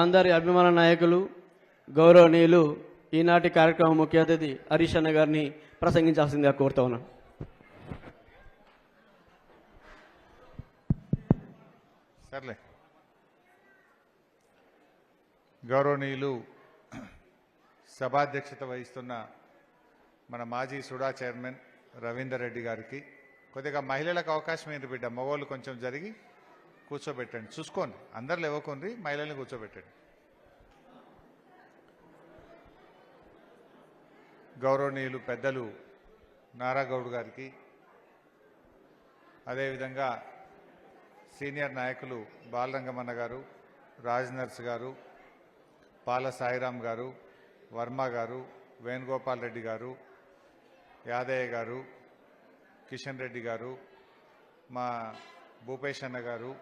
అందరి అభిమాన నాయకులు గౌరవనీయులు ఈనాటి కార్యక్రమం ముఖ్య అతిథి హరీష్ అన్న గారిని ప్రసంగించాల్సిందిగా కోరుతా ఉన్నాను. సర్లే. గౌరవనీయులు సభాధ్యక్షత వహిస్తున్న మన మాజీ సుడా చైర్మన్ రవీందర్ రెడ్డి గారికి కొద్దిగా మహిళలకు అవకాశం ఏంటి బిడ్డ, మగవాళ్ళు కొంచెం జరిగి కూర్చోబెట్టండి, చూసుకోండి, అందరు లేవకుండ్రి, మహిళల్ని కూర్చోబెట్టండి. గౌరవనీయులు పెద్దలు నారాగౌడ్ గారికి, అదేవిధంగా సీనియర్ నాయకులు బాలరంగమన్న గారు, రాజ్ నర్స్ గారు, పాల సాయిరామ్ గారు, వర్మ గారు, వేణుగోపాల్ రెడ్డి గారు, యాదయ్య గారు, కిషన్ రెడ్డి గారు, మా భూపేష్ అన్న గారు,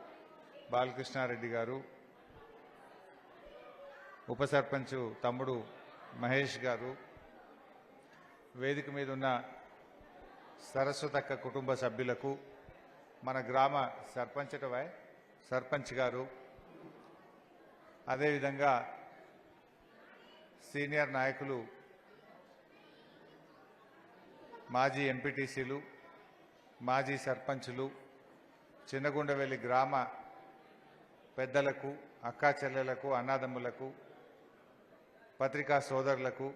బాలకృష్ణారెడ్డి గారు, ఉప సర్పంచ్ తమ్ముడు మహేష్ గారు, వేదిక మీద ఉన్న సరస్వతక్క కుటుంబ సభ్యులకు, మన గ్రామ సర్పంచ్ గారు, అదేవిధంగా సీనియర్ నాయకులు, మాజీ ఎంపీటీసీలు, మాజీ సర్పంచులు, చిన్నగుండవెల్లి గ్రామ పెద్దలకు, అక్కా చెల్లెలకు, అన్నాదమ్ములకు, పత్రికా సోదరులకు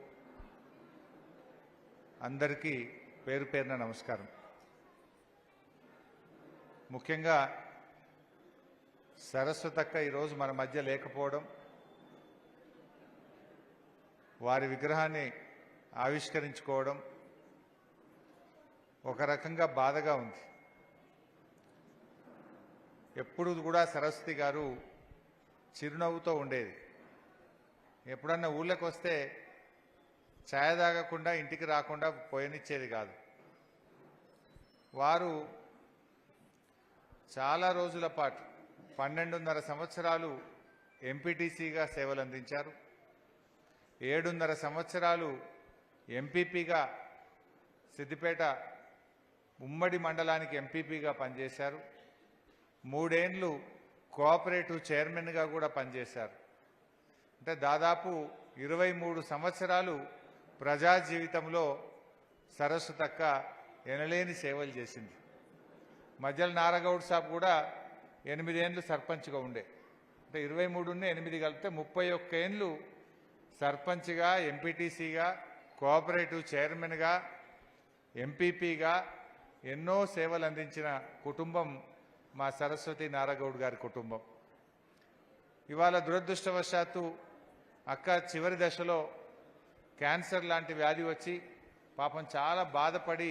అందరికీ పేరు పేరున నమస్కారం. ముఖ్యంగా సరస్వతక్క ఈరోజు మన మధ్య లేకపోవడం, వారి విగ్రహాన్ని ఆవిష్కరించుకోవడం ఒక రకంగా బాధగా ఉంది. ఎప్పుడు కూడా సరస్వతి గారు చిరునవ్వుతో ఉండేది. ఎప్పుడన్నా ఊళ్ళకి వస్తే ఛాయ తాగకుండా ఇంటికి రాకుండా పోయనిచ్చేది కాదు. వారు చాలా రోజుల పాటు 12.5 సంవత్సరాలు ఎంపీటీసీగా సేవలు అందించారు. 7.5 సంవత్సరాలు ఎంపీపీగా సిద్దిపేట ఉమ్మడి మండలానికి ఎంపీపీగా పనిచేశారు. 3 ఏళ్ళు కోఆపరేటివ్ చైర్మన్గా కూడా పనిచేశారు. అంటే దాదాపు 23 సంవత్సరాలు ప్రజా జీవితంలో సరస్వతక్క ఎనలేని సేవలు చేసింది. మధ్యలో నారాగౌడ్ సాబ్ కూడా 8 ఏళ్ళు సర్పంచ్గా ఉండే. అంటే 23 8 కలిపితే 31 ఏళ్ళు సర్పంచ్గా, ఎంపీటీసీగా, కోఆపరేటివ్ చైర్మన్గా, ఎంపీపీగా ఎన్నో సేవలు అందించిన కుటుంబం మా సరస్వతి నారాగౌడ్ గారి కుటుంబం. ఇవాళ దురదృష్టవశాత్తు అక్క చివరి దశలో క్యాన్సర్ లాంటి వ్యాధి వచ్చి పాపం చాలా బాధపడి,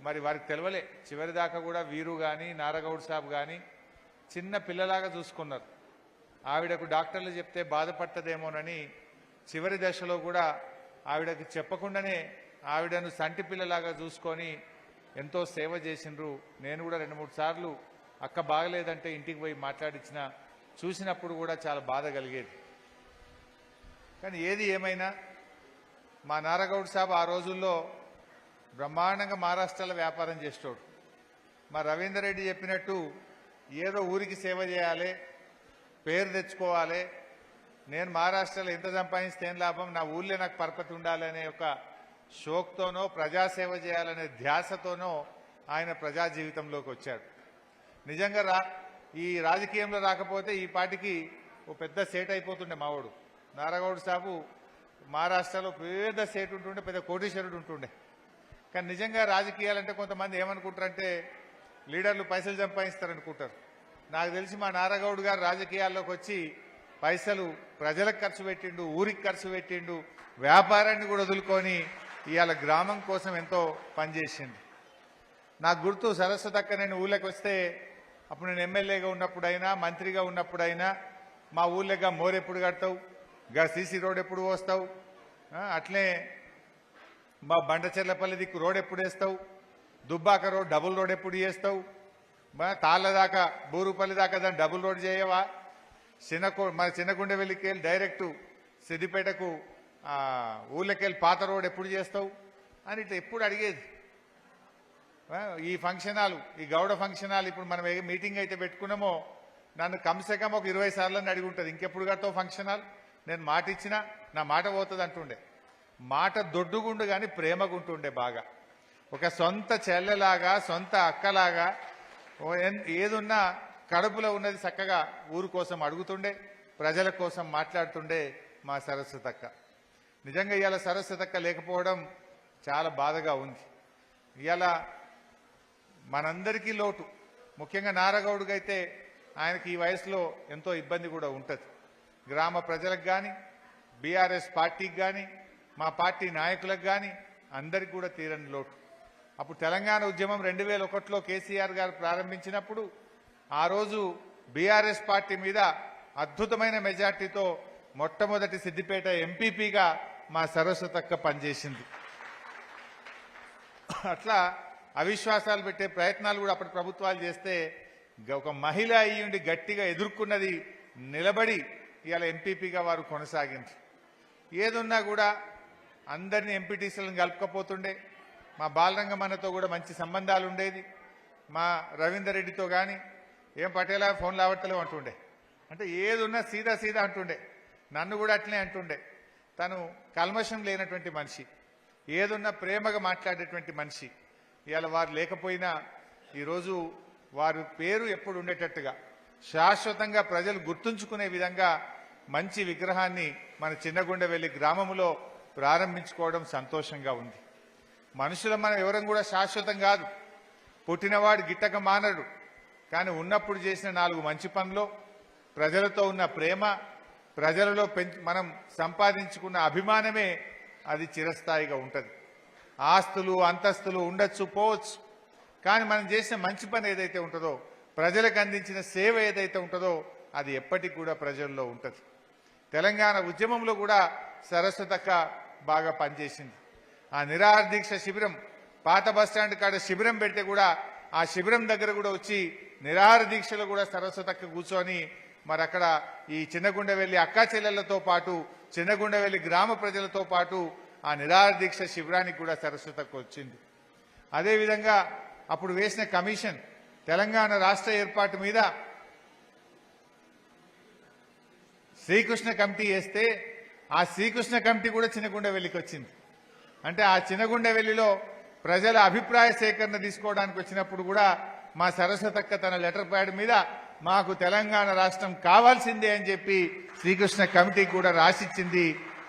మరి వారికి తెలవలే, చివరి దాకా కూడా వీరు కానీ నారాగౌడ్ సాబ్ కానీ చిన్న పిల్లలాగా చూసుకున్నారు. ఆవిడకు డాక్టర్లు చెప్తే బాధపడుతుందేమోనని చివరి దశలో కూడా ఆవిడకు చెప్పకుండానే ఆవిడను సంటి పిల్లలాగా చూసుకొని ఎంతో సేవ చేసిండ్రు. నేను కూడా 2-3 సార్లు అక్క బాగలేదంటే ఇంటికి పోయి మాట్లాడించిన, చూసినప్పుడు కూడా చాలా బాధ కలిగేది. కానీ ఏది ఏమైనా మా నారాగౌడ్ సాబ్ ఆ రోజుల్లో బ్రహ్మాండంగా మహారాష్ట్రలో వ్యాపారం చేసేటోడు. మా రవీందర్ రెడ్డి చెప్పినట్టు ఏదో ఊరికి సేవ చేయాలి, పేరు తెచ్చుకోవాలి, నేను మహారాష్ట్రలో ఎంత సంపాదిస్తే ఏం లాభం, నా ఊళ్ళో నాకు పరపతి ఉండాలనే ఒక షోక్తోనో, ప్రజాసేవ చేయాలనే ధ్యాసతోనో ఆయన ప్రజా జీవితంలోకి వచ్చాడు. నిజంగా ఈ రాజకీయంలో రాకపోతే ఈ పాటికి ఓ పెద్ద సేట్ అయిపోతుండే మావాడు. నారాగౌడ్ సాబు మహారాష్ట్రలో పెద్ద సేట్ ఉంటుండే, పెద్ద కోటీశ్వరుడు ఉంటుండే. కానీ నిజంగా రాజకీయాలంటే కొంతమంది ఏమనుకుంటారంటే లీడర్లు పైసలు సంపాదిస్తారనుకుంటారు. నాకు తెలిసి మా నారాగౌడ్ గారు రాజకీయాల్లోకి వచ్చి పైసలు ప్రజలకు ఖర్చు పెట్టిండు, ఊరికి ఖర్చు పెట్టిండు, వ్యాపారాన్ని కూడా వదులుకొని ఇవాళ గ్రామం కోసం ఎంతో పనిచేసిండు. నాకు గుర్తు, సరస్వతక్క నేను ఊళ్ళకి వస్తే అప్పుడు నేను ఎమ్మెల్యేగా ఉన్నప్పుడైనా మంత్రిగా ఉన్నప్పుడైనా మా ఊళ్ళోగా మోర్ ఎప్పుడు కడతావు, గా సీసీ రోడ్ ఎప్పుడు పోస్తావు, అట్లే మా బండచెర్లపల్లి దిక్కు రోడ్ ఎప్పుడు వేస్తావు, దుబ్బాక రోడ్ డబుల్ రోడ్ ఎప్పుడు చేస్తావు, తాళ్ళ దాకా బూరుపల్లి దాకా దాన్ని డబుల్ రోడ్ చేయవా, మన చిన్నగుండెవెల్లికి వెళ్ళి డైరెక్టు సిద్దిపేటకు ఊళ్ళకెళ్ళి పాత రోడ్ ఎప్పుడు చేస్తావు అని ఇట్లా ఎప్పుడు అడిగేది. ఈ ఫంక్షన్ హాల్, ఈ గౌడ ఫంక్షన్ హాల్ ఇప్పుడు మనం ఏ మీటింగ్ అయితే పెట్టుకున్నామో నన్ను కమ్సే కమ్ ఒక 20 సార్లు అడిగి ఉంటుంది, ఇంకెప్పుడు కడతావు ఫంక్షన్ హాల్, నేను మాట ఇచ్చినా నా మాట పోతుంది అంటుండే. మాట దొడ్డుగుండు కానీ ప్రేమగుంటుండే బాగా. ఒక సొంత చెల్లెలాగా సొంత అక్కలాగా ఏదున్నా కడుపులో ఉన్నది చక్కగా ఊరు కోసం అడుగుతుండే, ప్రజల కోసం మాట్లాడుతుండే మా సరస్వతక్క. నిజంగా ఇవాళ సరస్వతక్క లేకపోవడం చాలా బాధగా ఉంది. ఇవాళ మనందరికీ లోటు, ముఖ్యంగా నారగౌడ్కైతే ఆయనకి ఈ వయసులో ఎంతో ఇబ్బంది కూడా ఉంటుంది. గ్రామ ప్రజలకు కానీ బీఆర్ఎస్ పార్టీకి కానీ మా పార్టీ నాయకులకు కానీ అందరికి కూడా తీరని లోటు. అప్పుడు తెలంగాణ ఉద్యమం 2001లో కేసీఆర్ గారు ప్రారంభించినప్పుడు ఆ రోజు బీఆర్ఎస్ పార్టీ మీద అద్భుతమైన మెజార్టీతో మొట్టమొదటి సిద్దిపేట ఎంపీపీగా మా సరస్వతక్క పనిచేసింది. అట్లా అవిశ్వాసాలు పెట్టే ప్రయత్నాలు కూడా అప్పటి ప్రభుత్వాలు చేస్తే ఒక మహిళ అయ్యుండి గట్టిగా ఎదుర్కొన్నది, నిలబడి ఇవాళ ఎంపీపీగా వారు కొనసాగింది. ఏదున్నా కూడా అందరినీ ఎంపీటీసీలను కలుపుకపోతుండే. మా బాలరంగమన్నతో కూడా మంచి సంబంధాలు ఉండేది. మా రవీందర్ రెడ్డితో కానీ ఏం పటేలా ఫోన్లు ఆవట్టలేవు అంటుండే, అంటే ఏదున్నా సీదా సీదా అంటుండే. నన్ను కూడా అట్లనే అంటుండే. తను కల్మషం లేనటువంటి మనిషి, ఏదున్నా ప్రేమగా మాట్లాడేటువంటి మనిషి. ఇవాళ వారు లేకపోయినా ఈరోజు వారి పేరు ఎప్పుడు ఉండేటట్టుగా శాశ్వతంగా ప్రజలు గుర్తుంచుకునే విధంగా మంచి విగ్రహాన్ని మన చిన్నగుండవెల్లి గ్రామంలో ప్రారంభించుకోవడం సంతోషంగా ఉంది. మనుషులు మనం ఎవరం కూడా శాశ్వతం కాదు. పుట్టినవాడు గిట్టక మానడు. కానీ ఉన్నప్పుడు చేసిన 4 మంచి పనులు, ప్రజలతో ఉన్న ప్రేమ, ప్రజలలో మనం సంపాదించుకున్న అభిమానమే అది చిరస్థాయిగా ఉంటుంది. ఆస్తులు అంతస్తులు ఉండొచ్చు పోవచ్చు, కానీ మనం చేసిన మంచి పని ఏదైతే ఉంటుందో, ప్రజలకు అందించిన సేవ ఏదైతే ఉంటుందో అది ఎప్పటికి కూడా ప్రజల్లో ఉంటుంది. తెలంగాణ ఉద్యమంలో కూడా సరస్వతక్క బాగా పనిచేసింది. ఆ నిరాహార దీక్ష శిబిరం, పాత బస్టాండ్ కాడ శిబిరం పెడితే కూడా ఆ శిబిరం దగ్గర కూడా వచ్చి నిరాహార దీక్షలో కూడా సరస్వతక్క కూర్చొని మరి అక్కడ ఈ చిన్నగుండవెల్లి అక్కా చెల్లెళ్లతో పాటు చిన్నగుండవెల్లి గ్రామ ప్రజలతో పాటు ఆ నిరాహార దీక్ష శిబిరానికి కూడా సరస్వతక్క వచ్చింది. అదేవిధంగా అప్పుడు వేసిన కమిషన్ తెలంగాణ రాష్ట్ర ఏర్పాటు మీద శ్రీకృష్ణ కమిటీ వేస్తే ఆ శ్రీకృష్ణ కమిటీ కూడా చిన్నగుండవెల్లికి వచ్చింది. అంటే ఆ చిన్నగుండవెల్లిలో ప్రజల అభిప్రాయ సేకరణ తీసుకోవడానికి వచ్చినప్పుడు కూడా మా సరస్వతక్క తన లెటర్ ప్యాడ్ మీద మాకు తెలంగాణ రాష్ట్రం కావాల్సిందే అని చెప్పి శ్రీకృష్ణ కమిటీకి కూడా రాసిచ్చింది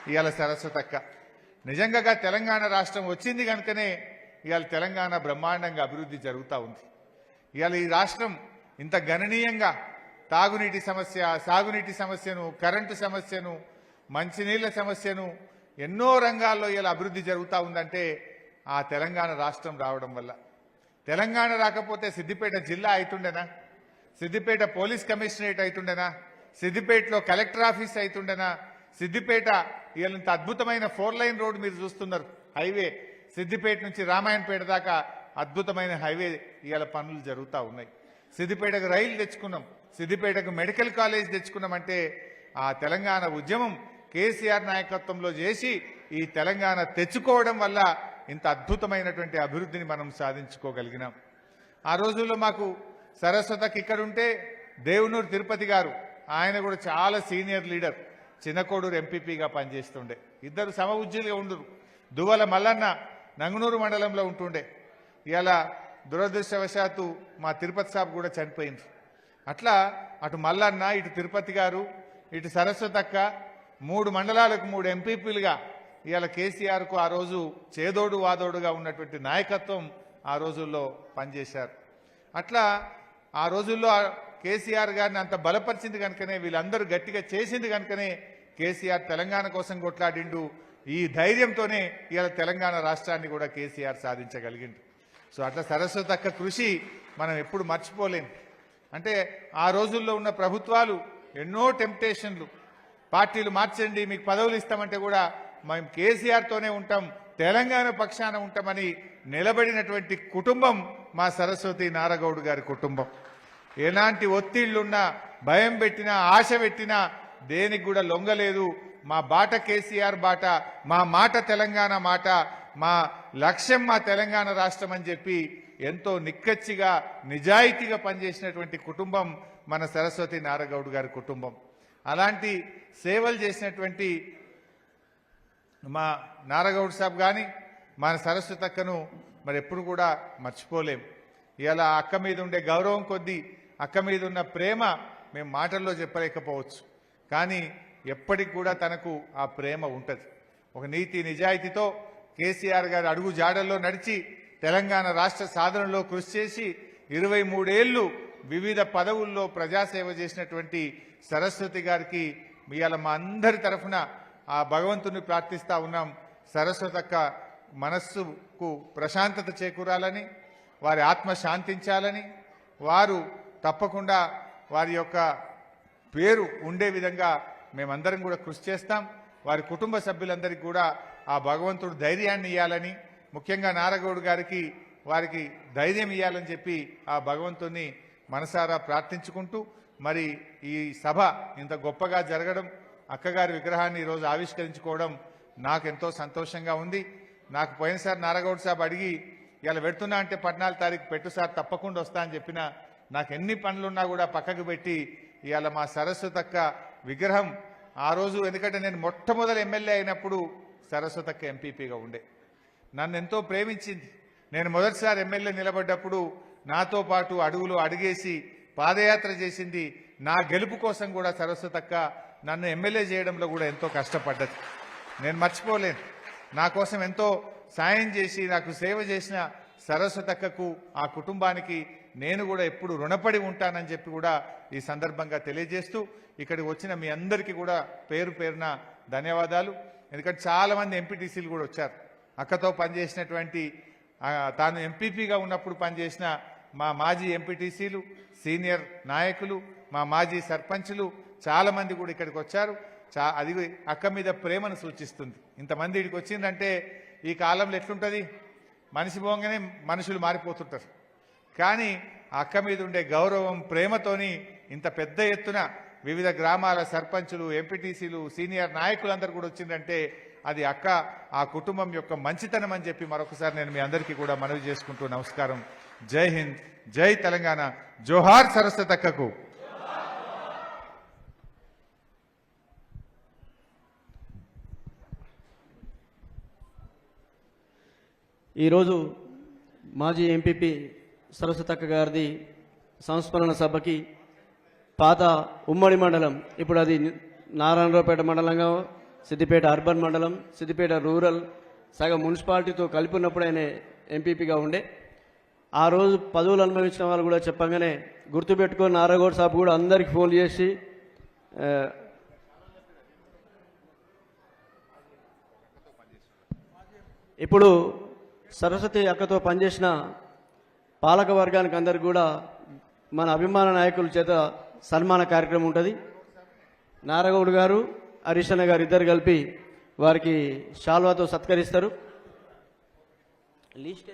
ఇవాళ సరస్వతక్క. నిజంగా తెలంగాణ రాష్ట్రం వచ్చింది కనుకనే ఇవాళ తెలంగాణ బ్రహ్మాండంగా అభివృద్ధి జరుగుతూ ఉంది. ఇవాళ ఈ రాష్ట్రం ఇంత గణనీయంగా తాగునీటి సమస్య, సాగునీటి సమస్యను, కరెంటు సమస్యను, మంచినీళ్ల సమస్యను ఎన్నో రంగాల్లో ఇలా అభివృద్ధి జరుగుతూ ఉందంటే ఆ తెలంగాణ రాష్ట్రం రావడం వల్ల. తెలంగాణ రాకపోతే సిద్దిపేట జిల్లా అవుతుండేనా, సిద్దిపేట పోలీస్ కమిషనరేట్ అవుతుండేనా, సిద్దిపేటలో కలెక్టర్ ఆఫీస్ అవుతుండేనా, సిద్దిపేట ఇవాళ అద్భుతమైన 4 లైన్ రోడ్ మీరు చూస్తున్నారు, హైవే సిద్దిపేట నుంచి రామాయణపేట దాకా అద్భుతమైన హైవే ఇవాళ పనులు జరుగుతూ ఉన్నాయి. సిద్దిపేటకు రైలు తెచ్చుకున్నాం, సిద్దిపేటకు మెడికల్ కాలేజ్ తెచ్చుకున్నామంటే ఆ తెలంగాణ ఉద్యమం కేసీఆర్ నాయకత్వంలో చేసి ఈ తెలంగాణ తెచ్చుకోవడం వల్ల ఇంత అద్భుతమైనటువంటి అభివృద్ధిని మనం సాధించుకోగలిగినాం. ఆ రోజుల్లో మాకు సరస్వతకి ఇక్కడుంటే దేవునూరు తిరుపతి గారు, ఆయన కూడా చాలా సీనియర్ లీడర్, చిన్నకోడూరు ఎంపీపీగా పనిచేస్తుండే. ఇద్దరు సమ ఉద్యోగులుగా ఉండరు. దువ్వల మల్లన్న నంగునూరు మండలంలో ఉంటుండే. ఇలా దురదృష్టవశాత్తు మా తిరుపతి సాబ్ కూడా చనిపోయింది. అట్లా అటు మల్లన్న, ఇటు తిరుపతి గారు, ఇటు సరస్వతక్క 3 మండలాలకు 3 ఎంపీపీలుగా ఇవాళ కేసీఆర్కు ఆ రోజు చేదోడు వాదోడుగా ఉన్నటువంటి నాయకత్వం ఆ రోజుల్లో పనిచేశారు. అట్లా ఆ రోజుల్లో కేసీఆర్ గారిని అంత బలపరిచింది కనుకనే, వీళ్ళందరూ గట్టిగా చేసింది కనుకనే కేసీఆర్ తెలంగాణ కోసం కొట్లాడిండు. ఈ ధైర్యంతోనే ఇవాళ తెలంగాణ రాష్ట్రాన్ని కూడా కేసీఆర్ సాధించగలిగిండు. సో అట్లా సరస్వతక్క కృషి మనం ఎప్పుడు మర్చిపోలేం. అంటే ఆ రోజుల్లో ఉన్న ప్రభుత్వాలు ఎన్నో టెంప్టేషన్లు, పార్టీలు మార్చండి మీకు పదవులు ఇస్తామంటే కూడా మేము కేసీఆర్తోనే ఉంటాం, తెలంగాణ పక్షాన ఉంటామని నిలబడినటువంటి కుటుంబం మా సరస్వతి నారగౌడ్ గారి కుటుంబం. ఎలాంటి ఒత్తిళ్లున్నా, భయం పెట్టినా, ఆశ పెట్టినా దేనికి కూడా లొంగలేదు. మా బాట కేసీఆర్ బాట, మా మాట తెలంగాణ మాట, మా లక్ష్యం మా తెలంగాణ రాష్ట్రం అని చెప్పి ఎంతో నిక్కచ్చిగా నిజాయితీగా పనిచేసినటువంటి కుటుంబం మన సరస్వతి నారగౌడ్ గారి కుటుంబం. అలాంటి సేవలు చేసినటువంటి మా నారగౌడ్ సాబ్ కానీ మన సరస్వతి అక్కను మరి ఎప్పుడు కూడా మర్చిపోలేం. ఇలా అక్క మీద ఉండే గౌరవం కొద్దీ, అక్క మీద ఉన్న ప్రేమ మేము మాటల్లో చెప్పలేకపోవచ్చు, కానీ ఎప్పటికి కూడా తనకు ఆ ప్రేమ ఉంటుంది. ఒక నీతి నిజాయితీతో కేసీఆర్ గారి అడుగు జాడల్లో నడిచి తెలంగాణ రాష్ట్ర సాధనలో కృషి చేసి 23 ఏళ్లు వివిధ పదవుల్లో ప్రజాసేవ చేసినటువంటి సరస్వతి గారికి ఇవాళ మా అందరి తరఫున ఆ భగవంతుని ప్రార్థిస్తా ఉన్నాం. సరస్వతి అక్క మనస్సుకు ప్రశాంతత చేకూరాలని, వారి ఆత్మ శాంతించాలని, వారు తప్పకుండా వారి యొక్క పేరు ఉండే విధంగా మేమందరం కూడా కృషి చేస్తాం. వారి కుటుంబ సభ్యులందరికీ కూడా ఆ భగవంతుడు ధైర్యాన్ని ఇవ్వాలని, ముఖ్యంగా నారగౌడ్ గారికి వారికి ధైర్యం ఇవ్వాలని చెప్పి ఆ భగవంతుని మనసారా ప్రార్థించుకుంటూ, మరి ఈ సభ ఇంత గొప్పగా జరగడం, అక్కగారి విగ్రహాన్ని ఈరోజు ఆవిష్కరించుకోవడం నాకు ఎంతో సంతోషంగా ఉంది. నాకు పోయినసారి నారగౌడ్ సాబ్ అడిగి ఇలా పెడుతున్నా అంటే 14 తారీఖు పెట్టు సార్ తప్పకుండా వస్తా అని చెప్పిన, నాకు ఎన్ని పనులున్నా కూడా పక్కకు పెట్టి ఇవాళ మా సరస్వతి అక్క విగ్రహం ఆ రోజు, ఎందుకంటే నేను మొట్టమొదటి ఎమ్మెల్యే అయినప్పుడు సరస్వతి అక్క ఎంపీపీగా ఉండే, నన్ను ఎంతో ప్రేమించింది. నేను మొదటిసారి ఎమ్మెల్యే నిలబడ్డప్పుడు నాతో పాటు అడుగులు అడిగేసి పాదయాత్ర చేసింది. నా గెలుపు కోసం కూడా సరస్వతి అక్క నన్ను ఎమ్మెల్యే చేయడంలో కూడా ఎంతో కష్టపడ్డది. నేను మర్చిపోలేను. నా కోసం ఎంతో సాయం చేసి నాకు సేవ చేసిన సరస్వతి అక్కకు, ఆ కుటుంబానికి నేను కూడా ఎప్పుడు రుణపడి ఉంటానని చెప్పి కూడా ఈ సందర్భంగా తెలియజేస్తూ, ఇక్కడికి వచ్చిన మీ అందరికీ కూడా పేరు పేరున ధన్యవాదాలు. ఎందుకంటే చాలా మంది ఎంపీటీసీలు కూడా వచ్చారు. అక్కతో పనిచేసినటువంటి, తాను ఎంపీపీగా ఉన్నప్పుడు పనిచేసిన మా మాజీ ఎంపీటీసీలు, సీనియర్ నాయకులు, మా మాజీ సర్పంచులు చాలా మంది కూడా ఇక్కడికి వచ్చారు. అది అక్క మీద ప్రేమను సూచిస్తుంది. ఇంతమంది ఇక్కడికి వచ్చిందంటే ఈ కాలంలో ఎట్లుంటుంది, మనిషి పోగానే మనుషులు మారిపోతుంటారు. కానీ అక్క మీద ఉండే గౌరవం, ప్రేమతోని ఇంత పెద్ద ఎత్తున వివిధ గ్రామాల సర్పంచులు, ఎంపీటీసీలు, సీనియర్ నాయకులందరూ కూడా వచ్చిందంటే అది అక్క, ఆ కుటుంబం యొక్క మంచితనం అని చెప్పి మరొకసారి నేను మీ అందరికీ కూడా మనవి చేసుకుంటూ నమస్కారం. జై హింద్, జై తెలంగాణ, జోహార్ సరస్వతి అక్కకు. ఈరోజు మాజీ ఎంపీపీ సరస్వతి అక్క గారిది సంస్మరణ సభకి పాత ఉమ్మడి మండలం, ఇప్పుడు అది నారాయణరావుపేట మండలంగా, సిద్దిపేట అర్బన్ మండలం, సిద్దిపేట రూరల్ సగం మున్సిపాలిటీతో కలిపి ఉన్నప్పుడు ఆయన ఎంపీపీగా ఉండే. ఆ రోజు పదవులు అనుభవించిన వాళ్ళు కూడా చెప్పగానే గుర్తుపెట్టుకొని నారాగౌడ్ సాబ్ కూడా అందరికి ఫోన్ చేసి ఇప్పుడు సరస్వతి అక్కతో పనిచేసిన పాలక వర్గానికి అందరికి కూడా మన అభిమాన నాయకుల చేత సన్మాన కార్యక్రమం ఉంటుంది. నారగౌడ్ గారు, హరీషన్న గారు ఇద్దరు కలిపి వారికి శాల్వాతో సత్కరిస్తారు. లీస్ట్